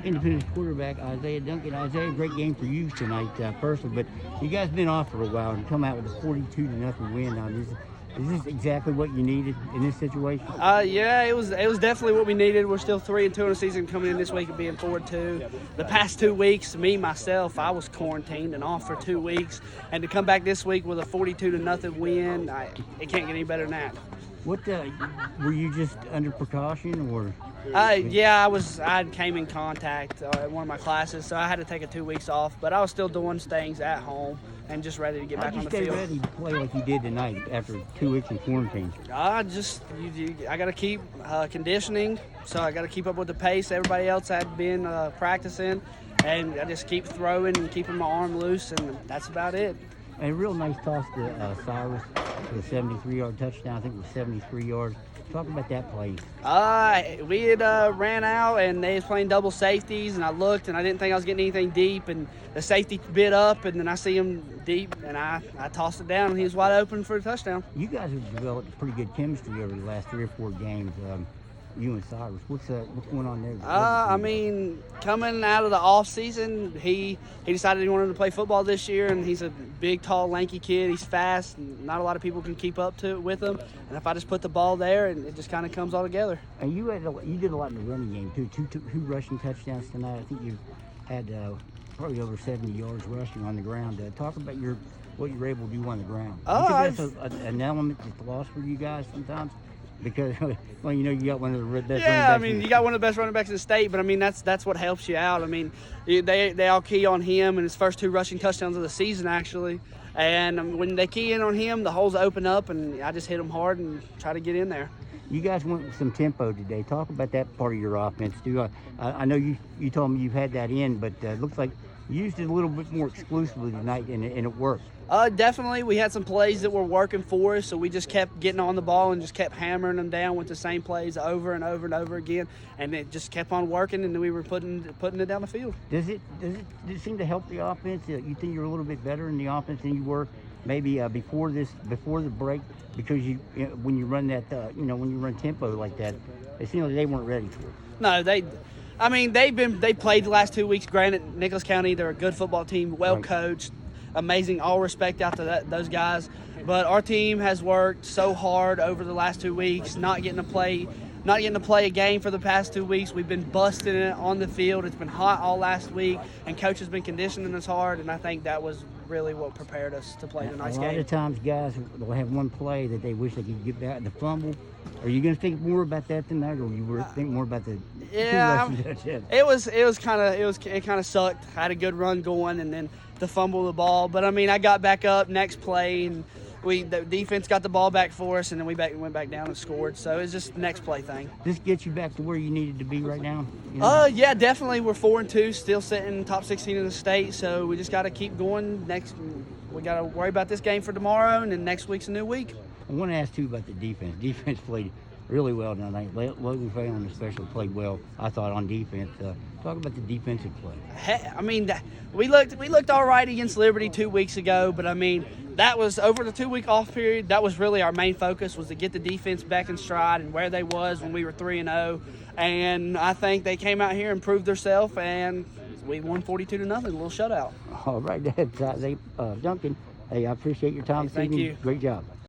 Independence quarterback Isaiah Duncan. Isaiah, great game for you tonight, personally, but you guys been off for a while and come out with a 42-0 win. Now, is this exactly what you needed in this situation? Yeah, it was definitely what we needed. We're still 3-2 in the season, coming in this week and being 4-2. The past 2 weeks, myself, I was quarantined and off for 2 weeks, and to come back this week with a 42-0 win, it can't get any better than that. What were you just under precaution or? Yeah, I came in contact at one of my classes, so I had to take 2 weeks off. But I was still doing things at home and just ready to get back on the field. How'd you stay ready to play like you did tonight after 2 weeks in quarantine? I got to keep conditioning, so I got to keep up with the pace everybody else had been practicing, and I just keep throwing and keeping my arm loose, and that's about it. And a real nice toss to Cyrus for the 73-yard touchdown. I think it was 73 yards. Talk about that play. We had ran out, and they was playing double safeties, and I looked, and I didn't think I was getting anything deep, and the safety bit up, and then I see him deep, and I tossed it down, and he was wide open for a touchdown. You guys have developed pretty good chemistry over the last 3 or 4 games. You and Cyrus, what's going on there? Coming out of the off season, he decided he wanted to play football this year, and he's a big, tall, lanky kid. He's fast, and not a lot of people can keep up with him. And if I just put the ball there, and it just kind of comes all together. And you did a lot in the running game too. Two rushing touchdowns tonight. I think you had probably over 70 yards rushing on the ground. Talk about what you were able to do on the ground. That's an element that's lost for you guys sometimes. Because, well, you got one of the best running backs. Yeah, you got one of the best running backs in the state, but, that's what helps you out. They all key on him and his first 2 rushing touchdowns of the season, actually. And when they key in on him, the holes open up, and I just hit them hard and try to get in there. You guys went with some tempo today. Talk about that part of your offense, too. I know you told me you've had that in, but it looks like you used it a little bit more exclusively tonight, and it worked. Definitely. We had some plays that were working for us, so we just kept getting on the ball and just kept hammering them down with the same plays over and over and over again, and it just kept on working, and then we were putting it down the field. Does it seem to help the offense? You think you're a little bit better in the offense than you were maybe before the break? Because when you run that, when you run tempo like that, it seemed like they weren't ready for it. No, they played the last 2 weeks. Granted, Nicholas County, they're a good football team, well coached. Amazing, all respect out to those guys. But our team has worked so hard over the last 2 weeks, not getting to play a game for the past 2 weeks. We've been busting it on the field. It's been hot all last week, and coach has been conditioning us hard, and I think that was really what prepared us to play tonight's game. A lot of times guys will have one play that they wish they could get back, the fumble. Are you going to think more about that tonight, or you were think more about the it kind of sucked. I had a good run going, and then to fumble the ball. But I got back up next play, and the defense got the ball back for us, and then we went back down and scored. So it's just next play thing. This gets you back to where you needed to be right now? Yeah, definitely. We're 4-2, still sitting top 16 in the state. So we just got to keep going. We got to worry about this game for tomorrow, and then next week's a new week. I want to ask too about the defense. Defense played really well tonight. Logan Phelan especially played well, I thought, on defense. Talk about the defensive play. We looked all right against Liberty 2 weeks ago, but that was over the 2 week off period. That was really our main focus, was to get the defense back in stride and where they was when we were 3-0. And I think they came out here and proved themselves, and we won 42-0, a little shutout. All right, that's Isaiah Duncan. Hey, I appreciate your time. Thank you. Great job.